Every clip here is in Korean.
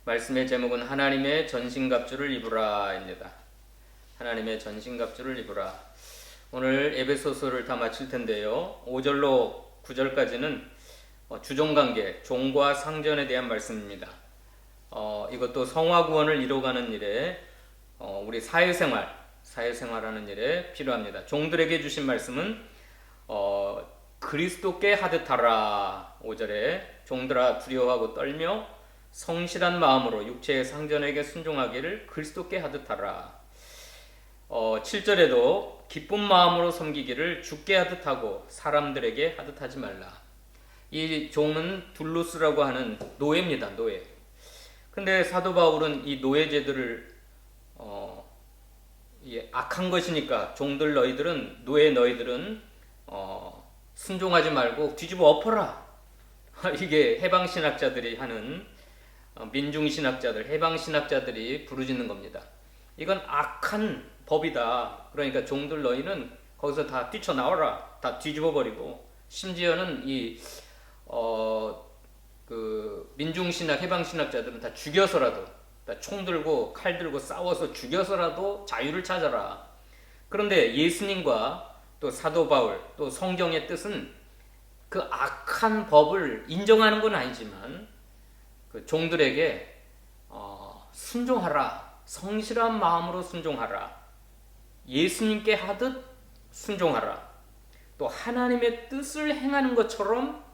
말씀의 제목은 하나님의 전신갑주를 입으라입니다. 하나님의 전신갑주를 입으라. 오늘 에베소서를 다 마칠 텐데요. 5절로 9절까지는 주종관계, 종과 상전에 대한 말씀입니다. 이것도 성화 구원을 이루어가는 일에 우리 사회생활하는 일에 필요합니다. 종들에게 주신 말씀은 그리스도께 하듯 하라. 5절에 종들아 두려워하고 떨며 성실한 마음으로 육체의 상전에게 순종하기를 그리스도께 하듯 하라. 7절에도 기쁜 마음으로 섬기기를 주께 하듯 하고 사람들에게 하듯 하지 말라. 이 종은 둘루스라고 하는 노예입니다. 노예. 근데 사도 바울은 이 노예제들을 악한 것이니까 종들 너희들은 순종하지 말고 뒤집어 엎어라. 이게 해방신학자들이 하는 민중신학자들, 해방신학자들이 부르짖는 겁니다. 이건 악한 법이다. 그러니까 종들 너희는 거기서 다 뛰쳐나와라. 다 뒤집어버리고 심지어는 민중신학, 해방신학자들은 다 죽여서라도 다 총 들고 칼 들고 싸워서 죽여서라도 자유를 찾아라. 그런데 예수님과 또 사도 바울 또 성경의 뜻은 그 악한 법을 인정하는 건 아니지만 그 종들에게 순종하라. 성실한 마음으로 순종하라. 예수님께 하듯 순종하라. 또 하나님의 뜻을 행하는 것처럼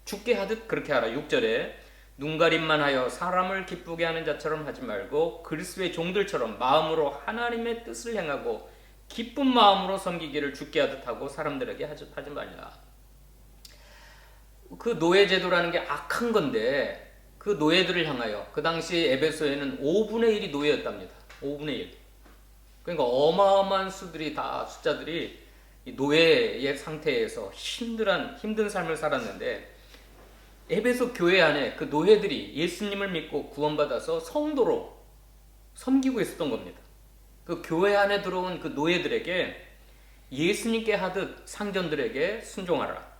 주께 하듯 그렇게 하라. 6절에 눈가림만 하여 사람을 기쁘게 하는 자처럼 하지 말고 그리스도의 종들처럼 마음으로 하나님의 뜻을 행하고 기쁜 마음으로 섬기기를 주께 하듯 하고 사람들에게 하지 말라. 그 노예제도라는 게 악한 건데 그 노예들을 향하여 그 당시 에베소에는 5분의 1이 노예였답니다. 5분의 1. 그러니까 어마어마한 숫자들이 이 노예의 상태에서 힘든 삶을 살았는데 에베소 교회 안에 그 노예들이 예수님을 믿고 구원받아서 성도로 섬기고 있었던 겁니다. 그 교회 안에 들어온 그 노예들에게 예수님께 하듯 상전들에게 순종하라.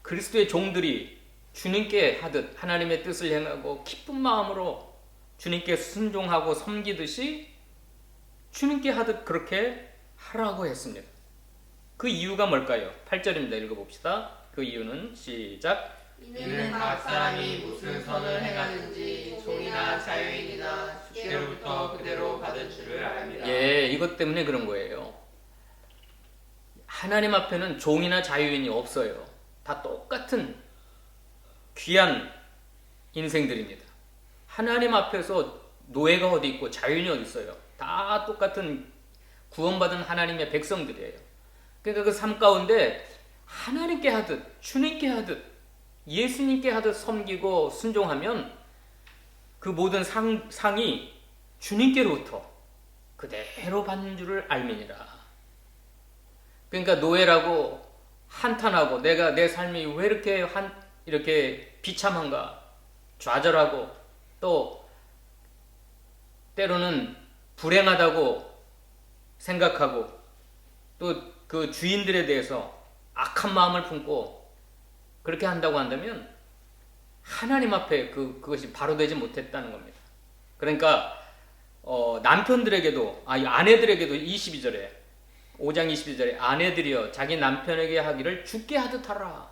그리스도의 종들이 주님께 하듯 하나님의 뜻을 행하고 기쁜 마음으로 주님께 순종하고 섬기듯이 주님께 하듯 그렇게 하라고 했습니다. 그 이유가 뭘까요? 8절입니다. 읽어봅시다. 그 이유는 시작. 이는 각 사람이 무슨 선을 행하는지 종이나 자유인이나 주께로부터 그대로 받은 줄을 압니다. 예, 이것 때문에 그런 거예요. 하나님 앞에는 종이나 자유인이 없어요. 다 똑같은 귀한 인생들입니다. 하나님 앞에서 노예가 어디 있고 자유인이 어디 있어요? 다 똑같은 구원받은 하나님의 백성들이에요. 그러니까 그 삶 가운데 하나님께 하듯, 주님께 하듯, 예수님께 하듯 섬기고 순종하면 그 모든 상이 주님께로부터 그대로 받는 줄을 알미니라. 그러니까 노예라고 한탄하고 내가 내 삶이 왜 이렇게 비참한가 좌절하고 또 때로는 불행하다고 생각하고 또 그 주인들에 대해서 악한 마음을 품고 그렇게 한다고 한다면 하나님 앞에 그것이 바로 되지 못했다는 겁니다. 그러니까 아내들에게도 22절에 5장 22절에 아내들이여 자기 남편에게 하기를 주께 하듯 하라.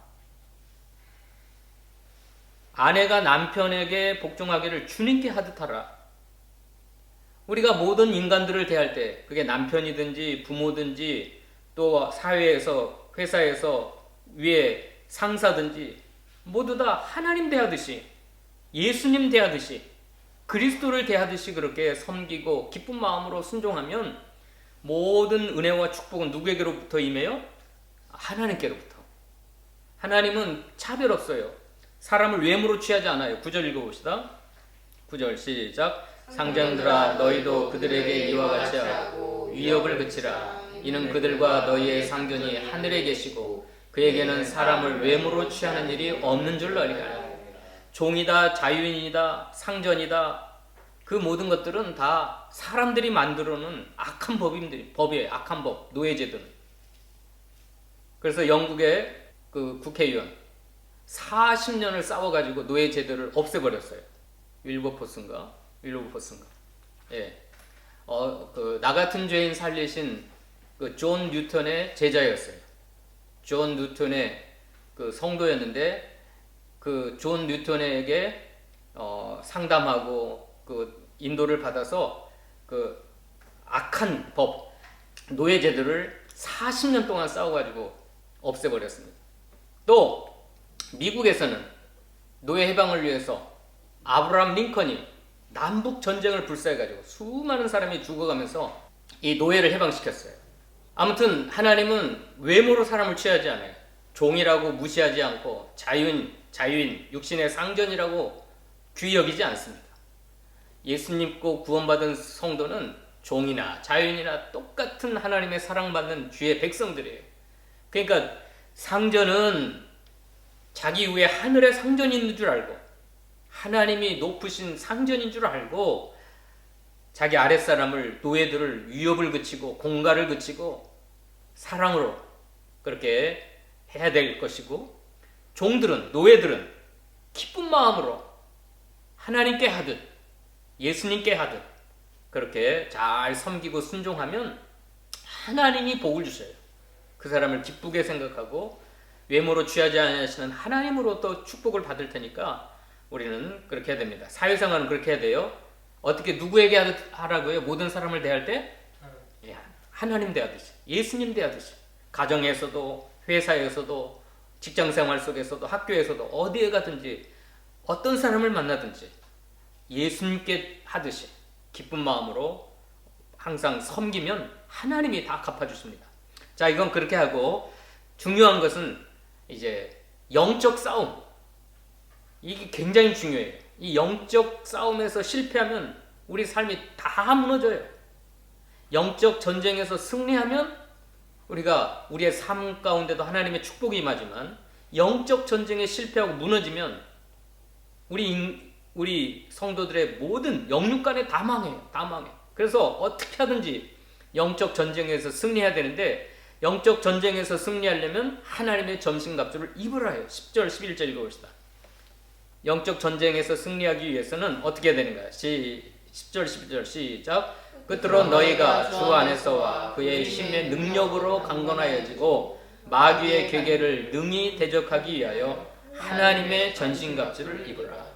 아내가 남편에게 복종하기를 주님께 하듯 하라. 우리가 모든 인간들을 대할 때 그게 남편이든지 부모든지 또 사회에서 회사에서 위에 상사든지 모두 다 하나님 대하듯이 예수님 대하듯이 그리스도를 대하듯이 그렇게 섬기고 기쁜 마음으로 순종하면 모든 은혜와 축복은 누구에게로부터 임해요? 하나님께로부터. 하나님은 차별 없어요. 사람을 외모로 취하지 않아요. 9절 읽어봅시다. 9절 시작. 상전들아 너희도 그들에게 이와 같이 하고 위협을 그치라. 이는 그들과 너희의 상전이 하늘에 계시고 그에게는 사람을 외모로 취하는 일이 없는 줄 알리라. 종이다, 자유인이다, 상전이다, 그 모든 것들은 다 사람들이 만들어 놓은 악한 법이에요. 악한 법, 노예제도는. 그래서 영국의 그 국회의원 40년을 싸워가지고 노예제도를 없애버렸어요. 윌버포스인가? 예. 나 같은 죄인 살리신 그 존 뉴턴의 제자였어요. 존 뉴턴의 그 성도였는데 그 존 뉴턴에게 상담하고 그 인도를 받아서 그 악한 법 노예제도를 40년 동안 싸워가지고 없애버렸습니다. 또 미국에서는 노예 해방을 위해서 아브라함 링컨이 남북 전쟁을 불사해가지고 수많은 사람이 죽어가면서 이 노예를 해방시켰어요. 아무튼 하나님은 외모로 사람을 취하지 않아요. 종이라고 무시하지 않고 자유인, 육신의 상전이라고 귀히 여기지 않습니다. 예수 믿고 구원받은 성도는 종이나 자유인이나 똑같은 하나님의 사랑받는 주의 백성들이에요. 그러니까 상전은 자기 위에 하늘의 상전이 있는 줄 알고 하나님이 높으신 상전인 줄 알고 자기 아랫사람을 노예들을 위협을 그치고 공갈을 그치고 사랑으로 그렇게 해야 될 것이고 종들은 노예들은 기쁜 마음으로 하나님께 하듯 예수님께 하듯 그렇게 잘 섬기고 순종하면 하나님이 복을 주셔요. 그 사람을 기쁘게 생각하고 외모로 취하지 않으시는 하나님으로 또 축복을 받을 테니까 우리는 그렇게 해야 됩니다. 사회생활은 그렇게 해야 돼요. 어떻게 누구에게 하라고요? 모든 사람을 대할 때 하나님 대하듯이 예수님 대하듯이 가정에서도 회사에서도 직장생활 속에서도 학교에서도 어디에 가든지 어떤 사람을 만나든지 예수님께 하듯이 기쁜 마음으로 항상 섬기면 하나님이 다 갚아주십니다. 자, 이건 그렇게 하고 중요한 것은 이제 영적 싸움. 이게 굉장히 중요해요. 이 영적 싸움에서 실패하면 우리 삶이 다 무너져요. 영적 전쟁에서 승리하면 우리가 우리의 삶 가운데도 하나님의 축복이 임하지만 영적 전쟁에 실패하고 무너지면 우리 성도들의 모든 영육간에 다 망해요. 다 망해. 그래서 어떻게 하든지 영적 전쟁에서 승리해야 되는데 영적 전쟁에서 승리하려면 하나님의 전신갑주를 입으라 해요. 10절 11절 읽어봅시다. 영적 전쟁에서 승리하기 위해서는 어떻게 해야 되는가? 10절 11절 시작. 끝으로 너희가 주 안에서와 그의 힘의 능력으로 강건하여지고 마귀의 괴계를 능히 대적하기 위하여 하나님의 전신갑주를 입으라.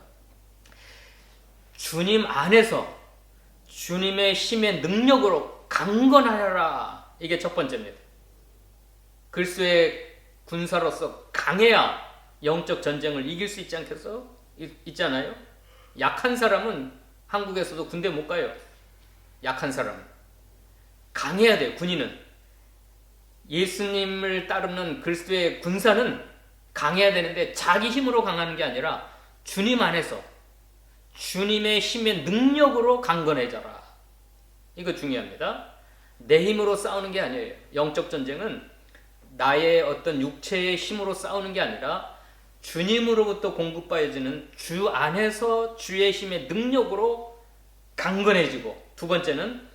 주님 안에서 주님의 힘의 능력으로 강건하여라. 이게 첫 번째입니다. 그리스도의 군사로서 강해야 영적 전쟁을 이길 수 있지 않겠어? 있잖아요. 약한 사람은 한국에서도 군대 못 가요. 약한 사람은 강해야 돼요. 군인은 예수님을 따르는 그리스도의 군사는 강해야 되는데 자기 힘으로 강하는 게 아니라 주님 안에서 주님의 힘의 능력으로 강건해져라. 이거 중요합니다. 내 힘으로 싸우는 게 아니에요. 영적 전쟁은 나의 어떤 육체의 힘으로 싸우는 게 아니라 주님으로부터 공급받아지는 주 안에서 주의 힘의 능력으로 강건해지고, 두 번째는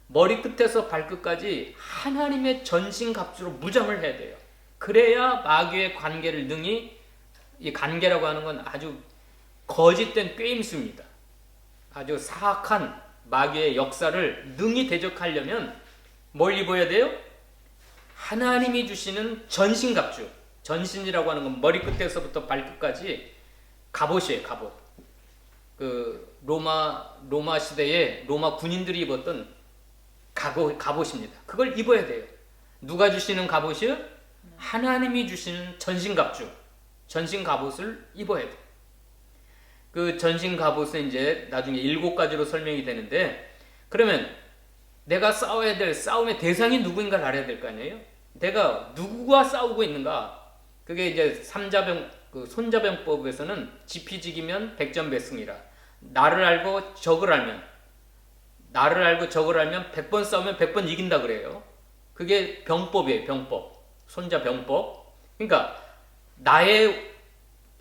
머리끝에서 발끝까지 하나님의 전신갑주로 무장을 해야 돼요. 그래야 마귀의 관계를 능히, 이 관계라고 하는 건 아주 거짓된 꾀임수입니다. 아주 사악한 마귀의 역사를 능히 대적하려면 뭘 입어야 돼요? 하나님이 주시는 전신갑주. 전신이라고 하는 건 머리끝에서부터 발끝까지 갑옷이에요. 갑옷. 그 로마 시대에 로마 군인들이 입었던 갑옷입니다. 그걸 입어야 돼요. 누가 주시는 갑옷이요? 하나님이 주시는 전신갑주. 전신갑옷을 입어야 돼요. 그 전신갑옷은 이제 나중에 7가지로 설명이 되는데, 그러면 내가 싸워야 될 싸움의 대상이 누구인가를 알아야 될 거 아니에요? 내가 누구와 싸우고 있는가? 그게 이제 손자병법에서는 지피지기면 백전백승이라. 나를 알고 적을 알면 100번 싸우면 100번 이긴다 그래요. 그게 병법이에요. 병법. 손자병법. 그러니까 나의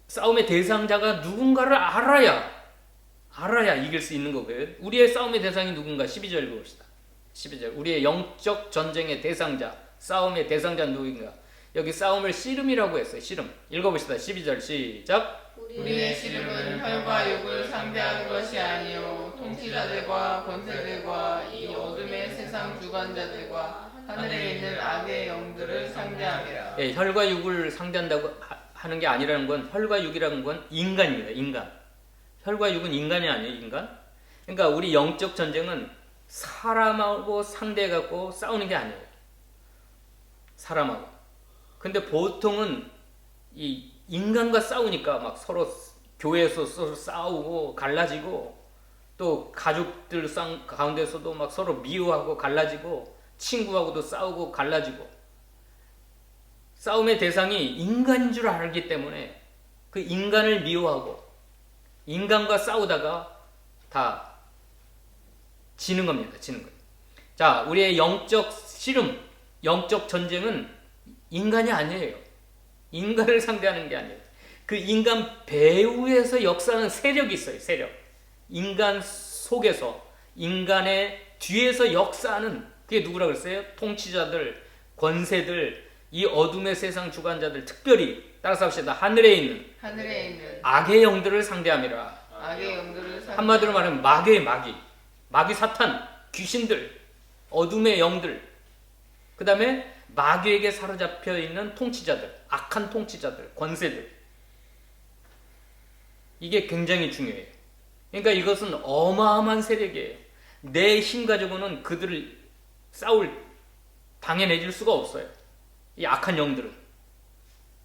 싸움의 대상자가 누군가를 알아야 이길 수 있는 거고요. 우리의 싸움의 대상이 누군가? 12절 읽어봅시다. 12절. 우리의 영적 전쟁의 대상자, 싸움의 대상자는 누구인가? 여기 싸움을 씨름이라고 했어요. 씨름. 읽어봅시다. 12절 시작. 우리의 씨름은 혈과 육을 상대하는 것이 아니요 통치자들과 권세들과 이 어둠의 세상 주관자들과 하늘에 있는 악의 영들을 상대함이라. 예, 혈과 육을 상대한다고 하는 게 아니라는 건 혈과 육이라는 건 인간입니다. 인간. 혈과 육은 인간이 아니에요. 인간. 그러니까 우리 영적 전쟁은 사람하고 상대해갖고 싸우는 게 아니에요. 사람하고. 근데 보통은 이 인간과 싸우니까 막 서로 교회에서 서로 싸우고 갈라지고 또 가족들 가운데서도 막 서로 미워하고 갈라지고 친구하고도 싸우고 갈라지고 싸움의 대상이 인간인 줄 알기 때문에 그 인간을 미워하고 인간과 싸우다가 다 지는 겁니다. 지는 거예요. 자, 우리의 영적 씨름, 영적 전쟁은 인간이 아니에요. 인간을 상대하는 게 아니에요. 그 인간 배후에서 역사하는 세력이 있어요. 세력. 인간 속에서 인간의 뒤에서 역사하는 그게 누구라 그랬어요? 통치자들, 권세들, 이 어둠의 세상 주관자들, 특별히 따라서 합시다. 하늘에 있는 악의 영들을 상대함이라. 악의 영들을 상대. 한마디로 말하면 마귀 사탄, 귀신들, 어둠의 영들, 그 다음에 마귀에게 사로잡혀 있는 통치자들, 악한 통치자들, 권세들. 이게 굉장히 중요해요. 그러니까 이것은 어마어마한 세력이에요. 내 힘 가지고는 그들을 당해내줄 수가 없어요. 이 악한 영들은.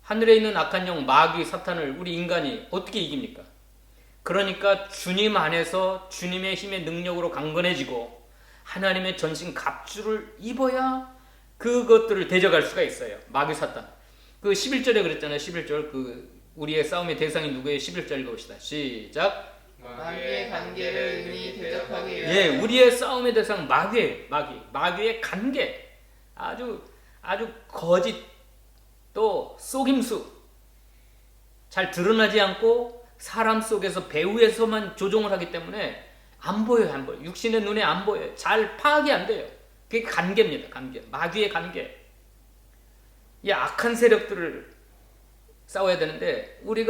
하늘에 있는 악한 영, 마귀, 사탄을 우리 인간이 어떻게 이깁니까? 그러니까 주님 안에서 주님의 힘의 능력으로 강건해지고 하나님의 전신 갑주를 입어야 그것들을 대적할 수가 있어요. 마귀 사탄. 그 11절에 그랬잖아요. 11절. 그 우리의 싸움의 대상이 누구예요? 11절 읽어봅시다. 시작. 마귀의 관계를 능히 대적하기 위하여. 예, 우리의 싸움의 대상 마귀의 관계. 아주 거짓 또 속임수. 잘 드러나지 않고 사람 속에서 배후에서만 조종을 하기 때문에 안 보여요. 육신의 눈에 안 보여요. 잘 파악이 안 돼요. 그게 관계입니다. 관계. 마귀의 관계. 이 악한 세력들을 싸워야 되는데 우리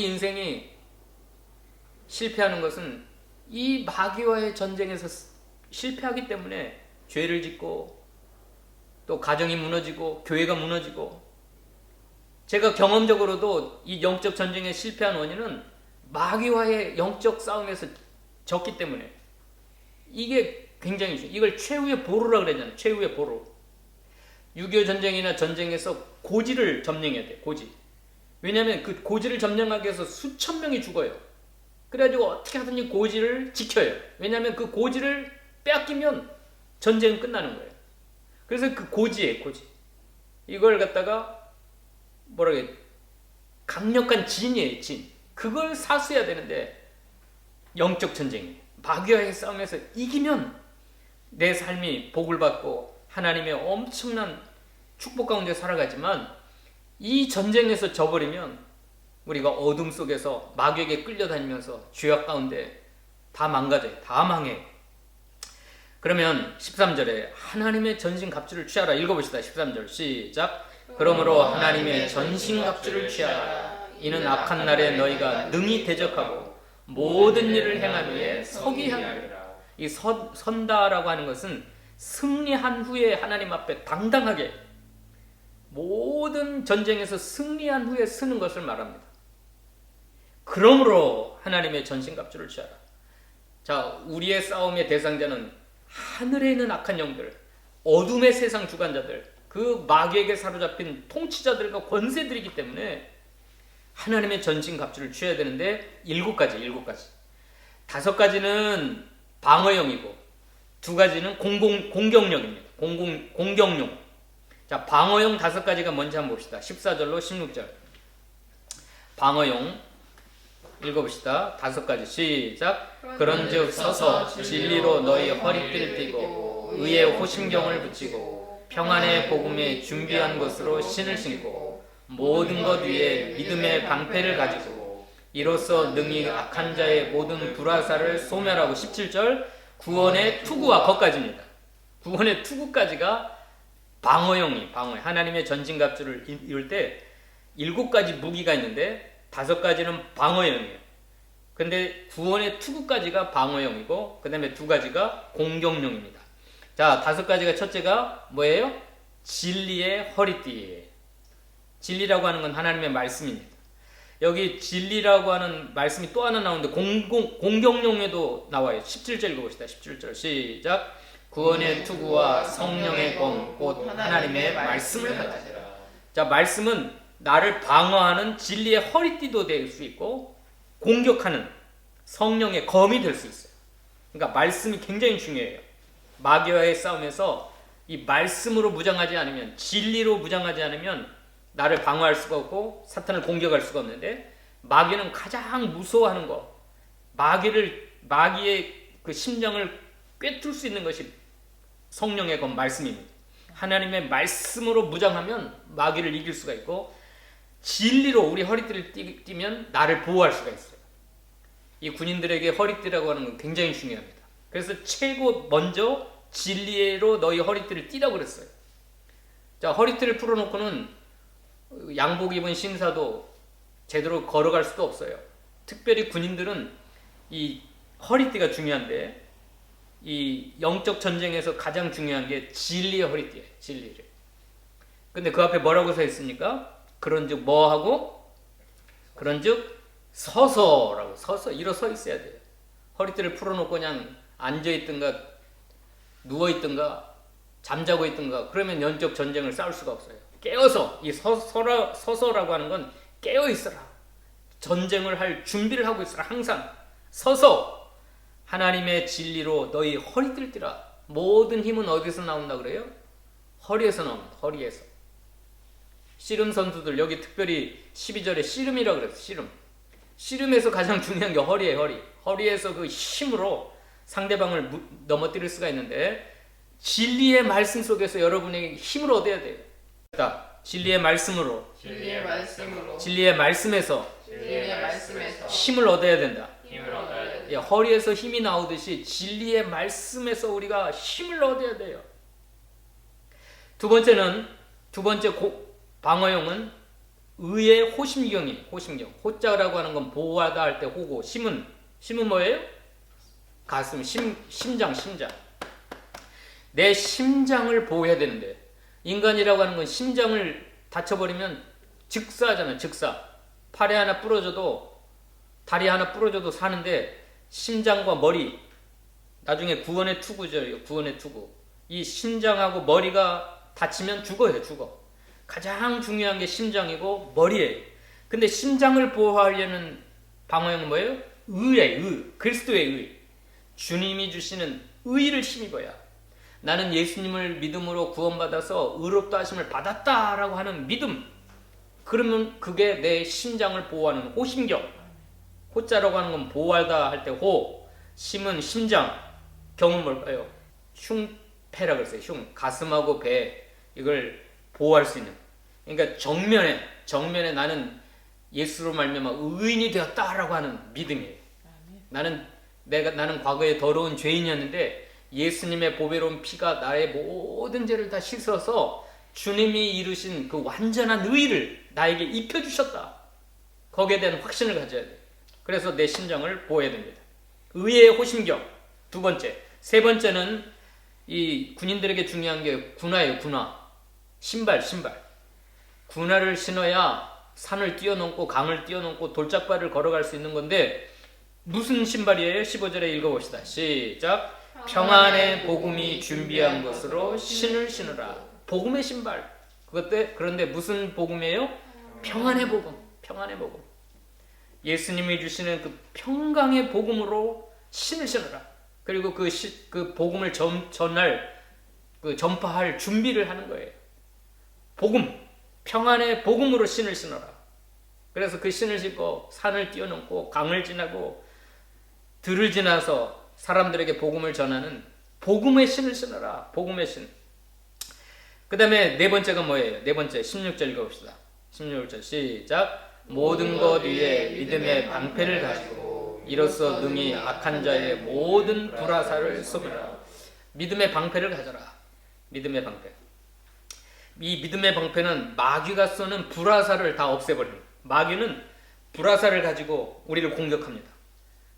인생이 실패하는 것은 이 마귀와의 전쟁에서 실패하기 때문에 죄를 짓고 또 가정이 무너지고 교회가 무너지고 제가 경험적으로도 이 영적 전쟁에 실패한 원인은 마귀와의 영적 싸움에서 졌기 때문에 이게 굉장히 중요해요. 이걸 최후의 보루라고 그러잖아요. 최후의 보루. 6.25 전쟁이나 전쟁에서 고지를 점령해야 돼요. 고지. 왜냐하면 그 고지를 점령하기 위해서 수천 명이 죽어요. 그래가지고 어떻게 하든지 고지를 지켜요. 왜냐하면 그 고지를 빼앗기면 전쟁은 끝나는 거예요. 그래서 그 고지예요. 고지. 이걸 갖다가 강력한 진이에요. 진. 그걸 사수해야 되는데 영적 전쟁이에요. 마귀와의 싸움에서 이기면 내 삶이 복을 받고 하나님의 엄청난 축복 가운데 살아가지만 이 전쟁에서 져버리면 우리가 어둠 속에서 마귀에게 끌려다니면서 죄악 가운데 다 망가져요. 다 망해요. 그러면 13절에 하나님의 전신갑주를 취하라. 읽어봅시다. 13절 시작. 그러므로 하나님의 전신갑주를 취하라. 이는 악한 날에 너희가 능히 대적하고 모든 일을 행한 후에 서기 하리라. 이 선다라고 하는 것은 승리한 후에 하나님 앞에 당당하게 모든 전쟁에서 승리한 후에 서는 것을 말합니다. 그러므로 하나님의 전신갑주를 취하라. 자, 우리의 싸움의 대상자는 하늘에 있는 악한 영들, 어둠의 세상 주관자들, 그 마귀에게 사로잡힌 통치자들과 권세들이기 때문에 하나님의 전신갑주를 취해야 되는데 7가지. 5가지는 방어용이고 2가지는 공격용입니다. 공격용. 자, 방어용 5가지가 뭔지 한번 봅시다. 14절로 16절. 방어용 읽어봅시다. 5가지 시작. 그런즉 서서 진리로 너희 허리띠를 띠고 의의 호심경을 붙이고 평안의 복음에 준비한 것으로 신을 신고 모든 것 위에 믿음의 방패를 가지고 이로써 능히 악한 자의 모든 불화살을 소멸하고 17절 구원의 투구와 거까지입니다. 구원의 투구까지가 방어용이 하나님의 전진갑주를 이룰 때 7가지 무기가 있는데 5가지는 방어용이에요. 근데 구원의 투구까지가 방어용이고 그 다음에 2가지가 공격용입니다. 자, 5가지가 첫째가 뭐예요? 진리의 허리띠예요. 진리라고 하는 건 하나님의 말씀입니다. 여기 진리라고 하는 말씀이 또 하나 나오는데 공격용에도 나와요. 17절 읽어봅시다. 17절 시작. 구원의 투구와 성령의 검 곧 하나님의 말씀을 가지라. 자, 말씀은 나를 방어하는 진리의 허리띠도 될 수 있고 공격하는 성령의 검이 될 수 있어요. 그러니까 말씀이 굉장히 중요해요. 마귀와의 싸움에서 이 말씀으로 무장하지 않으면, 진리로 무장하지 않으면 나를 방어할 수가 없고 사탄을 공격할 수가 없는데, 마귀는 가장 무서워하는 거, 마귀의 그 심령을 꿰뚫 수 있는 것이 성령의 검 말씀입니다. 하나님의 말씀으로 무장하면 마귀를 이길 수가 있고, 진리로 우리 허리띠를 띠면 나를 보호할 수가 있어요. 이 군인들에게 허리띠라고 하는 건 굉장히 중요합니다. 그래서 최고 먼저 진리로 너희 허리띠를 띠라고 그랬어요. 자, 허리띠를 풀어놓고는 양복 입은 신사도 제대로 걸어갈 수도 없어요. 특별히 군인들은 이 허리띠가 중요한데, 이 영적 전쟁에서 가장 중요한 게 진리의 허리띠예요. 진리를. 근데 그 앞에 뭐라고 써 있습니까? 그런즉 뭐 하고? 그런즉 서서라고, 서서 일어서 있어야 돼요. 허리띠를 풀어놓고 그냥 앉아있든가 누워있든가 잠자고 있든가 그러면 영적 전쟁을 싸울 수가 없어요. 깨어서, 이 서서라고 하는 건 깨어 있어라. 전쟁을 할 준비를 하고 있어라. 항상 서서 하나님의 진리로 너희 허리띠를 띠라. 모든 힘은 어디서 나온다 그래요? 허리에서 나옵니다. 허리에서. 씨름 선수들, 여기 특별히 12절에 씨름이라고 그랬어요. 씨름. 씨름에서 가장 중요한 게 허리예요. 허리에서 그 힘으로 상대방을 넘어뜨릴 수가 있는데, 진리의 말씀 속에서 여러분에게 힘을 얻어야 돼요. 진리의 말씀으로, 진리의 말씀에서 힘을 얻어야 된다. 허리에서 힘이 나오듯이 진리의 말씀에서 우리가 힘을 얻어야 돼요. 두 번째 방어용은 의의 호심경이에요. 호심경. 호자라고 하는 건 보호하다 할 때 호고, 심은 뭐예요? 가슴, 심장. 내 심장을 보호해야 되는데, 인간이라고 하는 건 심장을 다쳐버리면 즉사하잖아요. 즉사. 팔에 하나 부러져도, 다리 하나 부러져도 사는데, 심장과 머리, 나중에 구원의 투구죠. 구원의 투구. 이 심장하고 머리가 다치면 죽어요. 죽어. 가장 중요한 게 심장이고 머리예요. 근데 심장을 보호하려는 방어용은 뭐예요? 의예요. 그리스도의 의. 주님이 주시는 의를 힘입어야, 나는 예수님을 믿음으로 구원받아서 의롭다 하심을 받았다라고 하는 믿음, 그러면 그게 내 심장을 보호하는 호심경. 호자라고 하는 건 보호하다 할 때 호, 심은 심장, 경은 뭘까요? 흉패라고 했어요. 가슴하고 배, 이걸 보호할 수 있는. 그러니까 정면에 나는 예수로 말미암아 의인이 되었다라고 하는 믿음이에요. 나는 과거에 더러운 죄인이었는데 예수님의 보배로운 피가 나의 모든 죄를 다 씻어서 주님이 이루신 그 완전한 의를 나에게 입혀주셨다. 거기에 대한 확신을 가져야 돼요. 그래서 내 심장을 보호해야 됩니다. 의의 호심경. 두 번째. 세 번째는 이 군인들에게 중요한 게 군화예요. 군화. 신발. 군화를 신어야 산을 뛰어넘고 강을 뛰어넘고 돌짝발을 걸어갈 수 있는 건데, 무슨 신발이에요? 15절에 읽어봅시다. 시작. 평안의 복음이 준비한 것으로 신을 신으라. 복음의 신발. 그런데 무슨 복음이에요? 평안의 복음. 예수님이 주시는 그 평강의 복음으로 신을 신으라. 그리고 그 복음을 전파할 준비를 하는 거예요. 복음, 평안의 복음으로 신을 신어라. 그래서 그 신을 신고 산을 뛰어넘고 강을 지나고 들을 지나서 사람들에게 복음을 전하는 복음의 신을 신어라. 복음의 신. 그 다음에 네 번째가 뭐예요? 네 번째 16절 읽어봅시다. 16절 시작. 모든 것 위에 믿음의 방패를 가지고 이로써 능히 악한 자의 모든 불화살을 쏘으라. 믿음의 방패를 가져라. 믿음의 방패. 이 믿음의 방패는 마귀가 쏘는 불화살을 다 없애버립니다. 마귀는 불화살을 가지고 우리를 공격합니다.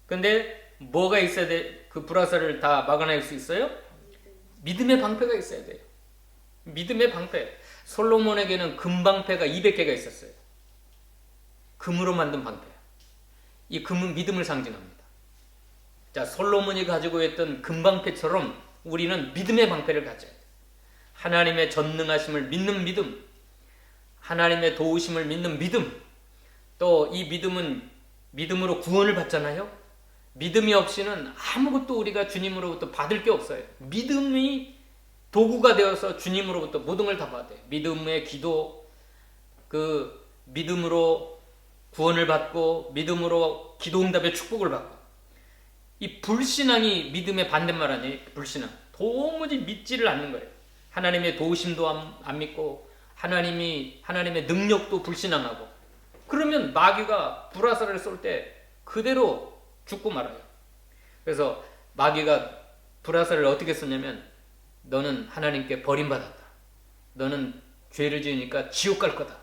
근데 뭐가 있어야 돼? 그 불화살을 다 막아낼 수 있어요? 믿음의 방패가 있어야 돼요. 믿음의 방패. 솔로몬에게는 금방패가 200개가 있었어요. 금으로 만든 방패. 이 금은 믿음을 상징합니다. 자, 솔로몬이 가지고 있던 금방패처럼 우리는 믿음의 방패를 가져야 돼요. 하나님의 전능하심을 믿는 믿음, 하나님의 도우심을 믿는 믿음, 또 이 믿음은 믿음으로 구원을 받잖아요. 믿음이 없이는 아무것도 우리가 주님으로부터 받을 게 없어요. 믿음이 도구가 되어서 주님으로부터 모든 걸 다 받아요. 믿음의 기도, 그 믿음으로 구원을 받고 믿음으로 기도응답의 축복을 받고. 이 불신앙이 믿음의 반대말 아니에요? 불신앙. 도무지 믿지를 않는 거예요. 하나님의 도우심도 안 믿고 하나님의 능력도 불신앙하고. 그러면 마귀가 불화살을 쏠 때 그대로 죽고 말아요. 그래서 마귀가 불화살을 어떻게 쏘냐면 너는 하나님께 버림받았다. 너는 죄를 지으니까 지옥 갈 거다.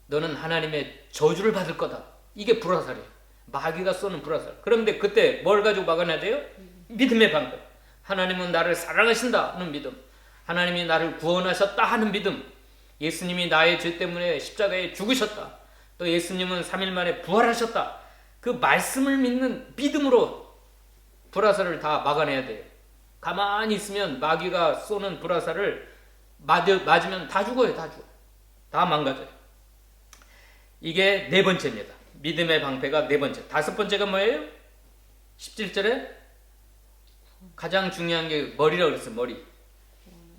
너는 하나님의 저주를 받을 거다. 이게 불화살이에요. 마귀가 쏘는 불화살. 그런데 그때 뭘 가지고 막아내야 돼요? 믿음의 방패. 하나님은 나를 사랑하신다 하는 믿음. 하나님이 나를 구원하셨다 하는 믿음. 예수님이 나의 죄 때문에 십자가에 죽으셨다. 또 예수님은 3일 만에 부활하셨다. 그 말씀을 믿는 믿음으로 불화살을 다 막아내야 돼요. 가만히 있으면 마귀가 쏘는 불화살을 맞으면 다 죽어요. 다 죽어요. 다 망가져요. 이게 네 번째입니다. 믿음의 방패가 네 번째. 다섯 번째가 뭐예요? 17절에 가장 중요한 게 머리라고 그랬어요.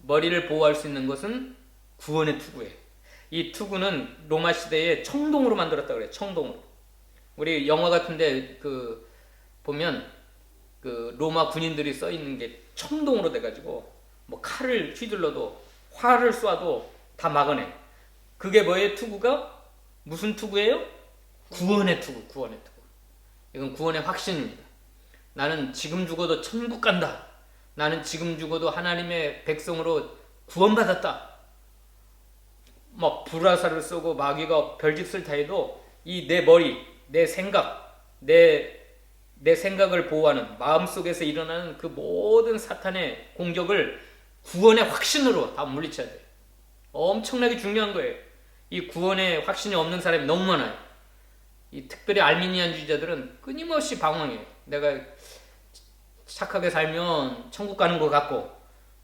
머리를 보호할 수 있는 것은 구원의 투구예요. 이 투구는 로마 시대에 청동으로 만들었다고 그래요. 청동으로. 우리 영화 같은데 그 보면 그 로마 군인들이 써 있는 게 청동으로 돼가지고 뭐 칼을 휘둘러도 활을 쏴도 다 막아내. 그게 뭐예요? 투구가 무슨 투구예요? 구원의 투구. 구원의 투구. 이건 구원의 확신입니다. 나는 지금 죽어도 천국 간다. 나는 지금 죽어도 하나님의 백성으로 구원받았다. 막 불화살을 쏘고 마귀가 별짓을 다 해도 이 내 머리, 내 생각, 내 생각을 보호하는 마음속에서 일어나는 그 모든 사탄의 공격을 구원의 확신으로 다 물리쳐야 돼요. 엄청나게 중요한 거예요. 이 구원의 확신이 없는 사람이 너무 많아요. 이 특별히 알미니안주의자들은 끊임없이 방황해요. 내가 착하게 살면 천국 가는 것 같고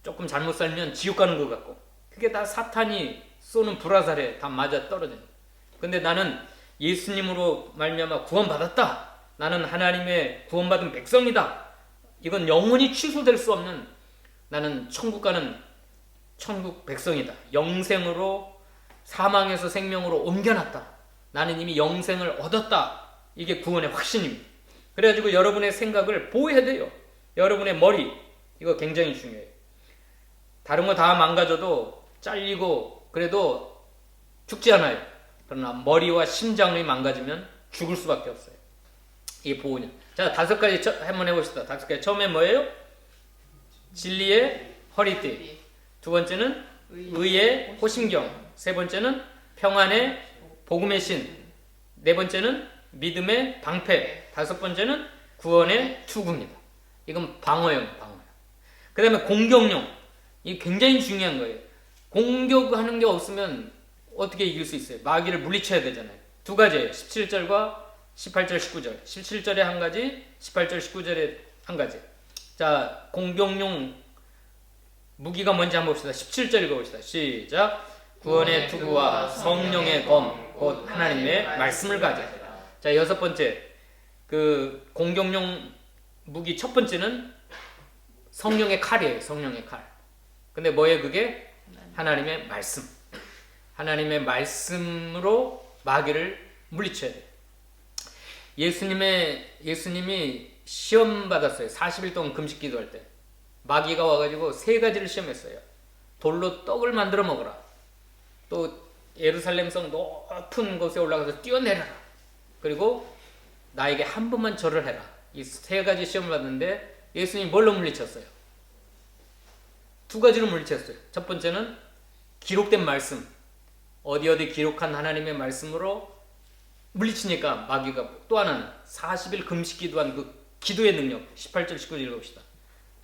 조금 잘못 살면 지옥 가는 것 같고 그게 다 사탄이 쏘는 불화살에 다 맞아 떨어져요. 근데 나는 예수님으로 말미암아 구원받았다. 나는 하나님의 구원받은 백성이다. 이건 영원히 취소될 수 없는 나는 천국 가는 천국 백성이다. 영생으로 사망에서 생명으로 옮겨놨다. 나는 이미 영생을 얻었다. 이게 구원의 확신입니다. 그래가지고 여러분의 생각을 보호해야 돼요. 여러분의 머리 이거 굉장히 중요해요. 다른 거 다 망가져도 잘리고 그래도 죽지 않아요. 그러나 머리와 심장이 망가지면 죽을 수밖에 없어요. 이 보호냐. 자, 다섯 가지 한번 해봅시다. 다섯 가지. 처음에 뭐예요? 진리의 허리띠. 두 번째는 의의 호심경. 세 번째는 평안의 복음의 신. 네 번째는 믿음의 방패. 다섯 번째는 구원의 투구입니다. 이건 방어용. 그 다음에 공격용. 이게 굉장히 중요한 거예요. 공격하는 게 없으면 어떻게 이길 수 있어요? 마귀를 물리쳐야 되잖아요. 두 가지예요. 17절과 18절, 19절. 17절에 한 가지, 18절, 19절에 한 가지. 자, 공격용 무기가 뭔지 한번 봅시다. 17절 읽어봅시다. 시작. 구원의 투구와 성령의 검, 곧 하나님의 말씀을 가져라. 자, 여섯 번째. 그 공격용 무기 첫 번째는 성령의 칼이에요. 성령의 칼. 근데 뭐예요 그게? 하나님의 말씀. 하나님의 말씀으로 마귀를 물리쳐야 돼요. 예수님이 시험 받았어요. 40일 동안 금식 기도할 때. 마귀가 와가지고 세 가지를 시험했어요. 돌로 떡을 만들어 먹어라. 또 예루살렘성 높은 곳에 올라가서 뛰어내려라. 그리고 나에게 한 번만 절을 해라. 이 세 가지 시험을 받는데 예수님이 뭘로 물리쳤어요? 두 가지로 물리쳤어요. 첫 번째는 기록된 말씀, 어디 기록한 하나님의 말씀으로 물리치니까 마귀가 또 하나는 40일 금식 기도한 그 기도의 능력. 18절 19절 읽읍시다.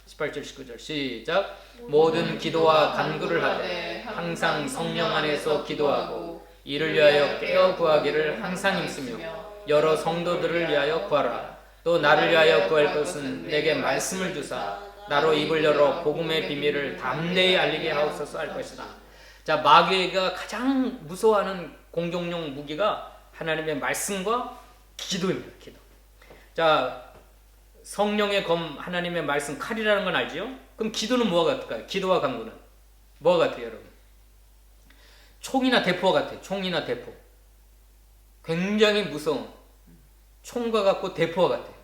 18절 19절 시작. 모든 기도와 간구를 하되 항상 성령 안에서 기도하고 이를 위하여 깨어 구하기를 항상 힘쓰며 여러 성도들을 위하여 구하라. 또 나를 위하여 구할 것은 내게 말씀을 주사 나로 입을 열어 복음의 비밀을 담대히 알리게 하옵소서 할 것이다. 자, 마귀가 가장 무서워하는 공격용 무기가 하나님의 말씀과 기도입니다. 기도. 자, 성령의 검 하나님의 말씀 칼이라는 건 알지요? 그럼 기도는 뭐가 같을까요? 기도와 간구는 뭐가 같아요, 여러분? 총이나 대포와 같아요. 총이나 대포. 굉장히 무서운 총과 같고 대포와 같아요.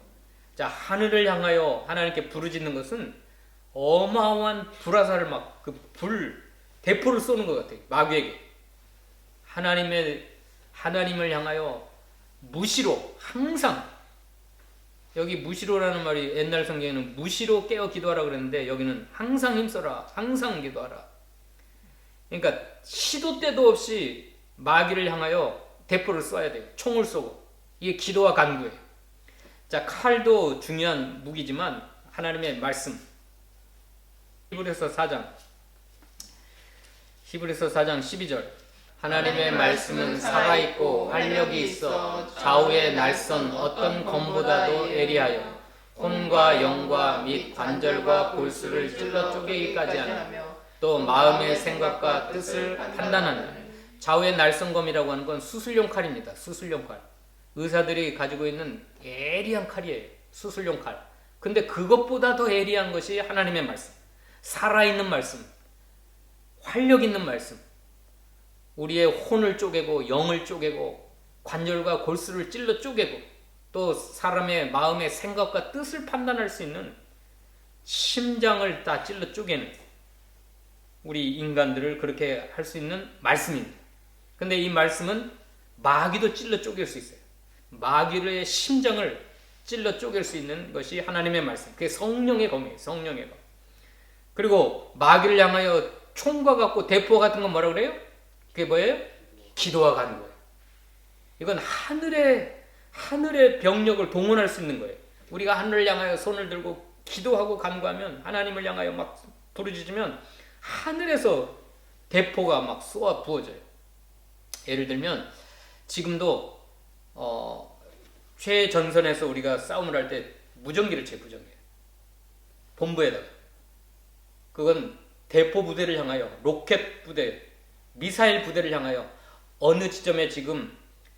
자, 하늘을 향하여 하나님께 부르짖는 것은 어마어마한 불화살을 막 대포를 쏘는 것 같아요. 마귀에게. 하나님을 향하여 무시로 항상, 여기 무시로라는 말이 옛날 성경에는 무시로 깨어 기도하라 그랬는데 여기는 항상 힘써라, 항상 기도하라. 그러니까 시도 때도 없이 마귀를 향하여 대포를 쏴야 돼요. 총을 쏘고. 이게 기도와 간구예요. 자, 칼도 중요한 무기지만 하나님의 말씀. 히브리서 4장 12절. 하나님의 말씀은 살아있고 활력이 있어 좌우의 날선 어떤 검보다도 예리하여 혼과 영과 및 관절과 골수를 찔러 쪼개기까지 하며 또 마음의 생각과 뜻을 판단하느라. 좌우의 날선검이라고 하는 건 수술용 칼입니다. 수술용 칼. 의사들이 가지고 있는 예리한 칼이에요. 수술용 칼. 근데 그것보다 더 예리한 것이 하나님의 말씀. 살아있는 말씀. 활력 있는 말씀. 우리의 혼을 쪼개고 영을 쪼개고 관절과 골수를 찔러 쪼개고 또 사람의 마음의 생각과 뜻을 판단할 수 있는 심장을 다 찔러 쪼개는 우리 인간들을 그렇게 할 수 있는 말씀입니다. 근데 이 말씀은 마귀도 찔러 쪼갤 수 있어요. 마귀의 심장을 찔러 쪼갤 수 있는 것이 하나님의 말씀. 그게 성령의 검이에요. 성령의 검. 그리고 마귀를 향하여 총과 같고 대포와 같은 건 뭐라고 그래요? 그게 뭐예요? 기도와 간구예요. 이건 하늘의 병력을 동원할 수 있는 거예요. 우리가 하늘을 향하여 손을 들고 기도하고 간구하면, 하나님을 향하여 막 부르짖으면 하늘에서 대포가 막 쏘아 부어져요. 예를 들면 지금도 최전선에서 우리가 싸움을 할 때 무전기를 쳐, 무전기. 본부에다가. 그건 대포 부대를 향하여, 로켓 부대, 미사일 부대를 향하여 어느 지점에 지금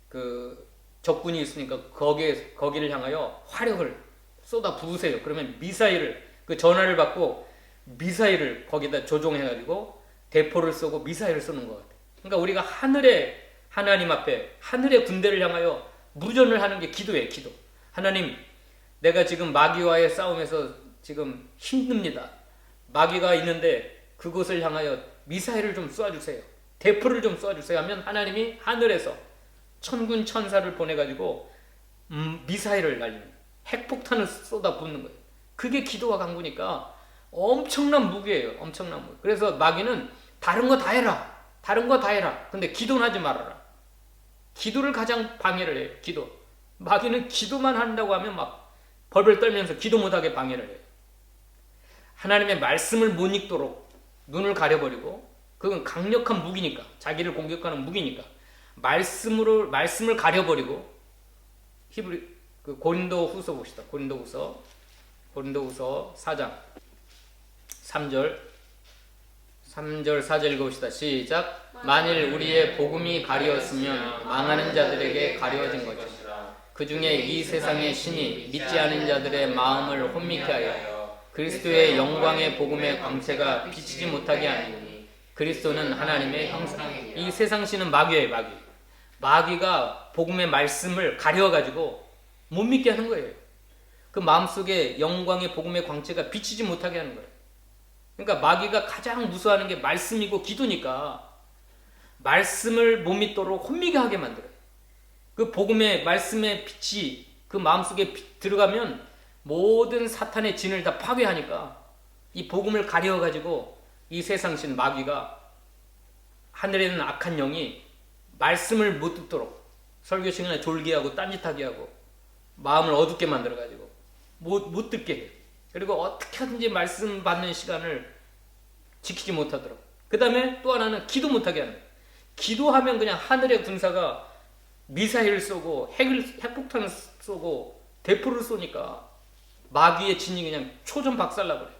그 적군이 있으니까 거기를 향하여 화력을 쏟아 부으세요. 그러면 미사일을, 그 전화를 받고 미사일을 거기다 조종해가지고 대포를 쏘고 미사일을 쏘는 것 같아요. 그러니까 우리가 하나님 앞에 하늘의 군대를 향하여 무전을 하는 게 기도예요. 기도. 하나님, 내가 지금 마귀와의 싸움에서 지금 힘듭니다. 마귀가 있는데 그곳을 향하여 미사일을 좀 쏘아주세요. 대포를 좀 쏘아주세요 하면 하나님이 하늘에서 천군 천사를 보내가지고 미사일을 날리는, 핵폭탄을 쏟아 붓는 거예요. 그게 기도와 간구니까 엄청난 무기예요. 엄청난 무기. 그래서 마귀는 다른 거 다 해라. 다른 거 다 해라. 근데 기도는 하지 말아라. 기도를 가장 방해를 해요. 기도. 마귀는 기도만 한다고 하면 막 벌벌 떨면서 기도 못하게 방해를 해요. 하나님의 말씀을 못 읽도록 눈을 가려버리고, 그건 강력한 무기니까, 자기를 공격하는 무기니까 말씀을 가려버리고. 고린도후서 봅시다. 고린도후서 4장 3절 4절 읽어봅시다. 시작. 만일 우리의 복음이 가리웠으면 망하는 자들에게 가리워진 것이라. 그 중에 이 세상의 신이 믿지 않은 자들의 마음을 혼미케 하여 그리스도의 영광의 복음의 광채가 비치지 못하게 하니 그리스도는 하나님의 형상이니라. 이 세상 신은 마귀예요. 마귀가 복음의 말씀을 가려가지고 못 믿게 하는 거예요. 그 마음속에 영광의 복음의 광채가 비치지 못하게 하는 거예요. 그러니까 마귀가 가장 무서워하는 게 말씀이고 기도니까 말씀을 못 믿도록 혼미게 하게 만들어요. 그 복음의 말씀의 빛이 그 마음속에 들어가면 모든 사탄의 진을 다 파괴하니까 이 복음을 가려가지고 이 세상신 마귀가 하늘에 있는 악한 영이 말씀을 못 듣도록 설교 시간에 졸게 하고 딴짓하게 하고 마음을 어둡게 만들어가지고 못 듣게 해. 그리고 어떻게 하든지 말씀 받는 시간을 지키지 못하도록. 그 다음에 또 하나는 기도 못하게 하는 거예요. 기도하면 그냥 하늘의 군사가 미사일을 쏘고 핵폭탄을 쏘고 대포를 쏘니까 마귀의 진이 그냥 초전박살나버려요.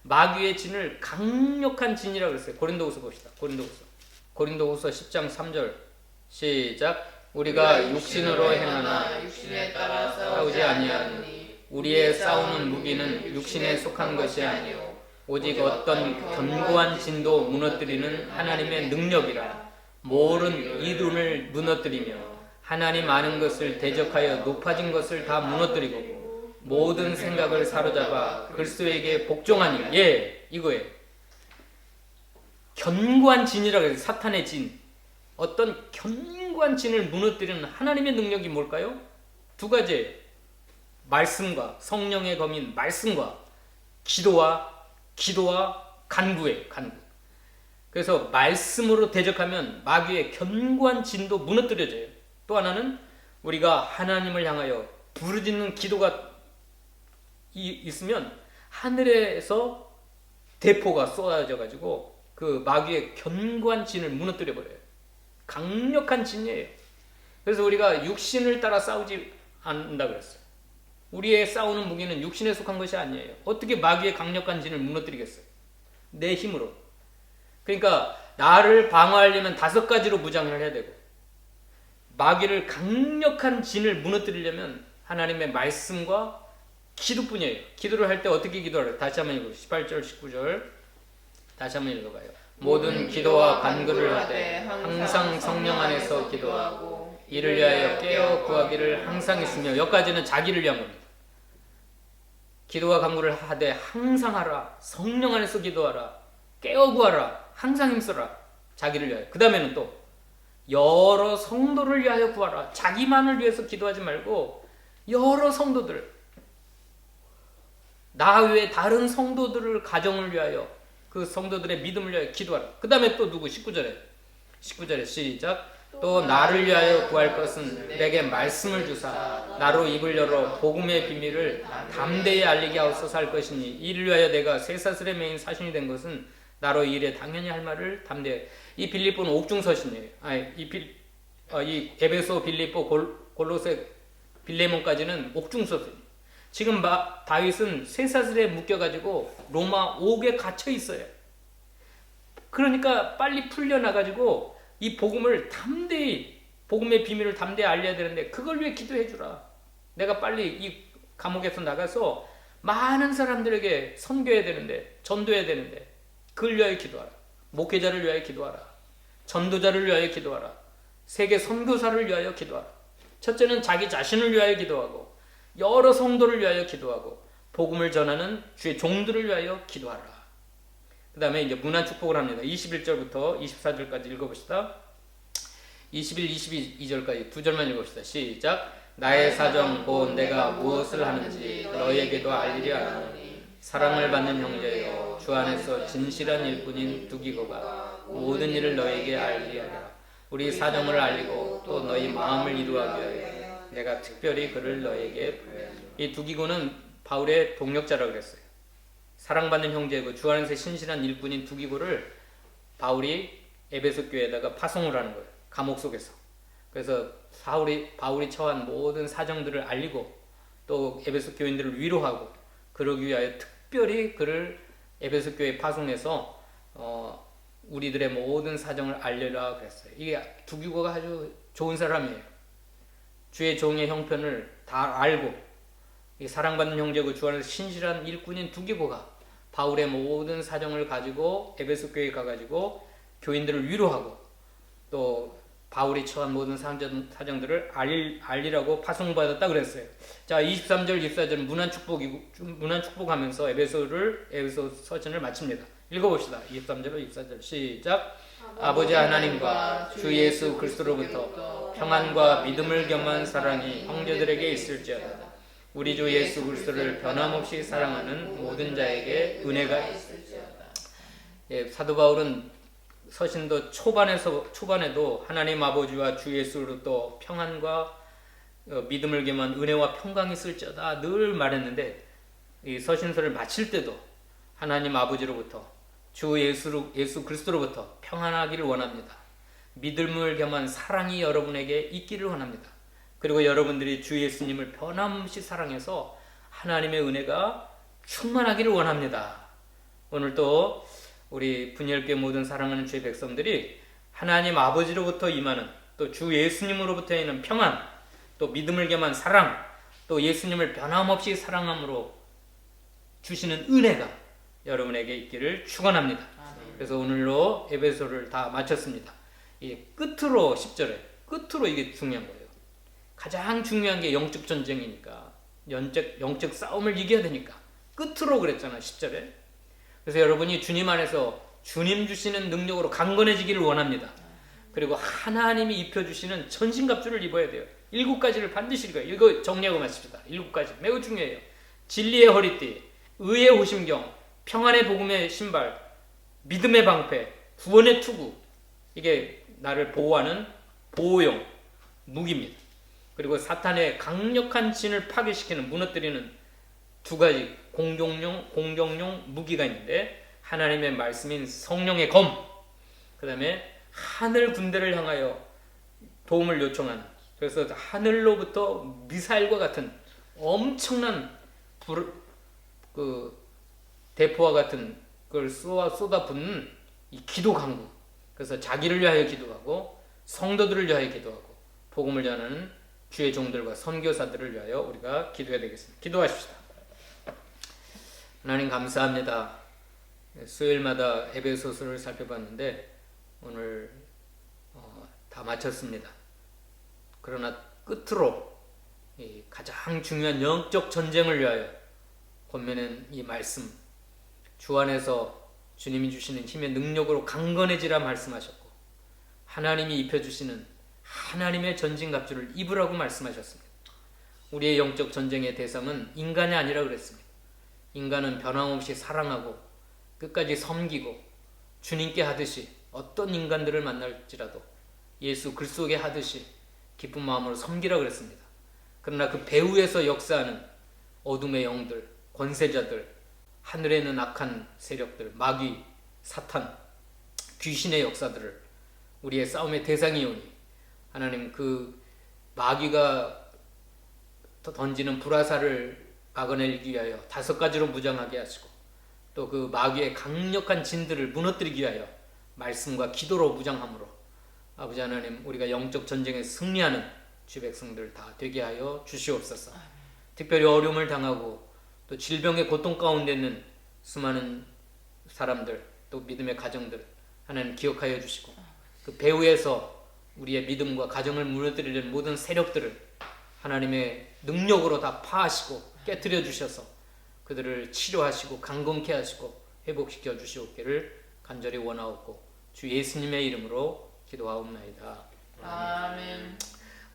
마귀의 진을 강력한 진이라고 그랬어요. 고린도후서 봅시다. 고린도후서 10장 3절 시작. 우리가 육신으로 행하나 육신에 따라 싸우지 아니하니 우리의 싸우는 무기는 육신에 속한 것이 아니요 오직 어떤 견고한 진도 무너뜨리는 하나님의 능력이라. 모든 이론을 무너뜨리며 하나님 아는 것을 대적하여 높아진 것을 다 무너뜨리고 모든 생각을 사로잡아 그리스도에게 복종하니. 이거예요. 견고한 진이라고 해서 사탄의 진, 어떤 견고한 진을 무너뜨리는 하나님의 능력이 뭘까요? 두 가지. 말씀과 성령의 검인 말씀과 기도와 간구예요. 간구. 그래서 말씀으로 대적하면 마귀의 견고한 진도 무너뜨려져요. 또 하나는 우리가 하나님을 향하여 부르짖는 기도가 있으면 하늘에서 대포가 쏟아져 가지고 그 마귀의 견고한 진을 무너뜨려 버려요. 강력한 진이에요. 그래서 우리가 육신을 따라 싸우지 않는다 그랬어요. 우리의 싸우는 무기는 육신에 속한 것이 아니에요. 어떻게 마귀의 강력한 진을 무너뜨리겠어요? 내 힘으로. 그러니까 나를 방어하려면 5가지로 무장을 해야 되고, 마귀를 강력한 진을 무너뜨리려면 하나님의 말씀과 기도뿐이에요. 기도를 할 때 어떻게 기도하래요? 다시 한번 읽어요. 18절 19절 다시 한번 읽어봐요. 모든 기도와 간구를 하되 항상 성령 안에서 기도하고 이를 위하여 깨어 구하기를 항상 했으며. 여기까지는 자기를 위한 겁니다. 기도와 간구를 하되 항상 하라. 성령 안에서 기도하라. 깨어 구하라. 항상 힘써라. 자기를 위하여. 그 다음에는 또 여러 성도를 위하여 구하라. 자기만을 위해서 기도하지 말고 여러 성도들, 나 외에 다른 성도들을 가정을 위하여, 그 성도들의 믿음을 위하여 기도하라. 그 다음에 또 누구? 19절에 시작. 또 나를 위하여 구할 것은 내게 말씀을 주사 나로 입을 열어 복음의 비밀을 담대히 알리게 하옵소서 할 것이니 이를 위하여 내가 쇠사슬에 매인 사신이 된 것은 나로 이 일에 당연히 할 말을 담대히. 이 빌립보는 옥중서신이에요. 이 에베소, 빌립보, 골로새, 빌레몬까지는 옥중서신. 지금 다윗은 쇠사슬에 묶여가지고 로마 옥에 갇혀 있어요. 그러니까 빨리 풀려나가지고 이 복음을 담대히, 복음의 비밀을 담대히 알려야 되는데 그걸 위해 기도해 주라. 내가 빨리 이 감옥에서 나가서 많은 사람들에게 선교해야 되는데, 전도해야 되는데 그걸 위하여 기도하라. 목회자를 위하여 기도하라. 전도자를 위하여 기도하라. 세계 선교사를 위하여 기도하라. 첫째는 자기 자신을 위하여 기도하고 여러 성도를 위하여 기도하고 복음을 전하는 주의 종들을 위하여 기도하라. 그 다음에 이제 문안 축복을 합니다. 21절부터 24절까지 읽어봅시다. 21, 22절까지 두 절만 읽어봅시다. 시작. 나의 사정 곧 내가 무엇을 하는지 너희에게도 알리려 하노니 사랑을 받는 형제여 주 안에서 진실한 일꾼인 두기고가 모든 일을 너희에게 알리하라. 우리 사정을 알리고 또 너희 마음을 이루하게 하여 내가 특별히 그를 너희에게 보여주라. 이 두기고는 바울의 동력자라고 그랬어요. 사랑받는 형제고 주 안에서 신실한 일꾼인 두기고를 바울이 에베소 교회에다가 파송을 하는 거예요. 감옥 속에서. 그래서 바울이 처한 모든 사정들을 알리고 또 에베소 교인들을 위로하고 그러기 위하여 특별히 그를 에베소 교회에 파송해서 우리들의 모든 사정을 알려라 그랬어요. 이게 두기고가 아주 좋은 사람이에요. 주의 종의 형편을 다 알고 사랑받는 형제고 주 안에서 신실한 일꾼인 두기고가 바울의 모든 사정을 가지고 에베소 교회에 가가지고 교인들을 위로하고 또 바울이 처한 모든 사정들을 알리라고 파송받았다 그랬어요. 자, 23절 24절은 문안 축복하면서 에베소 서신을 마칩니다. 읽어봅시다. 23절로 24절 시작. 아버지 하나님과 주 예수 그리스도로부터 평안과 믿음을 겸한 사랑이 형제들에게 있을지어다. 우리 주 예수 그리스도를 변함없이 사랑하는 모든 자에게 은혜가 있을지어다. 사도 바울은 서신도 초반에도 하나님 아버지와 주 예수로부터 평안과 믿음을 겸한 은혜와 평강이 있을지어다 늘 말했는데, 이 서신서를 마칠 때도 하나님 아버지로부터 주 예수 그리스도로부터 평안하기를 원합니다. 믿음을 겸한 사랑이 여러분에게 있기를 원합니다. 그리고 여러분들이 주 예수님을 변함없이 사랑해서 하나님의 은혜가 충만하기를 원합니다. 오늘도 우리 분열교회 모든 사랑하는 주의 백성들이 하나님 아버지로부터 임하는, 또 주 예수님으로부터 있는 평안, 또 믿음을 겸한 사랑, 또 예수님을 변함없이 사랑함으로 주시는 은혜가 여러분에게 있기를 축원합니다. 그래서 오늘로 에베소를 다 마쳤습니다. 이 끝으로 10절에 끝으로 이게 중요한 거예요. 가장 중요한 게 영적 전쟁이니까, 영적 싸움을 이겨야 되니까 끝으로 그랬잖아 10절에. 그래서 여러분이 주님 안에서 주님 주시는 능력으로 강건해지기를 원합니다. 그리고 하나님이 입혀주시는 전신갑주를 입어야 돼요. 7가지를 반드시 읽어요. 이거 정리하고 마칩시다. 7가지 매우 중요해요. 진리의 허리띠, 의의 호심경, 평안의 복음의 신발, 믿음의 방패, 구원의 투구. 이게 나를 보호하는 보호용 무기입니다. 그리고 사탄의 강력한 진을 파괴시키는, 무너뜨리는 2가지 공격용 무기가 있는데, 하나님의 말씀인 성령의 검, 그 다음에 하늘 군대를 향하여 도움을 요청하는, 그래서 하늘로부터 미사일과 같은 엄청난 대포와 같은 걸 쏟아붓는 이 기도 강구. 그래서 자기를 위하여 기도하고 성도들을 위하여 기도하고 복음을 전하는 주의 종들과 선교사들을 위하여 우리가 기도해야 되겠습니다. 기도하십시다. 하나님 감사합니다. 수요일마다 에베소서를 살펴봤는데 오늘 다 마쳤습니다. 그러나 끝으로 이 가장 중요한 영적 전쟁을 위하여 권면한 이 말씀, 주 안에서 주님이 주시는 힘의 능력으로 강건해지라 말씀하셨고, 하나님이 입혀주시는 하나님의 전진갑주를 입으라고 말씀하셨습니다. 우리의 영적 전쟁의 대상은 인간이 아니라 그랬습니다. 인간은 변함없이 사랑하고 끝까지 섬기고 주님께 하듯이, 어떤 인간들을 만날지라도 예수 그리스도께 하듯이 기쁜 마음으로 섬기라 그랬습니다. 그러나 그 배후에서 역사하는 어둠의 영들, 권세자들, 하늘에 있는 악한 세력들, 마귀, 사탄, 귀신의 역사들을 우리의 싸움의 대상이오니, 하나님 그 마귀가 던지는 불화살을 막아내기 위하여 5가지로 무장하게 하시고, 또 그 마귀의 강력한 진들을 무너뜨리기 위하여 말씀과 기도로 무장함으로, 아버지 하나님, 우리가 영적 전쟁에 승리하는 주 백성들 다 되게 하여 주시옵소서. 특별히 어려움을 당하고 또 질병의 고통 가운데 있는 수많은 사람들, 또 믿음의 가정들 하나님 기억하여 주시고, 그 배후에서 우리의 믿음과 가정을 무너뜨리는 모든 세력들을 하나님의 능력으로 다 파하시고 깨뜨려 주셔서 그들을 치료하시고 강건케 하시고 회복시켜 주시옵기를 간절히 원하옵고 주 예수님의 이름으로 기도하옵나이다. 아멘.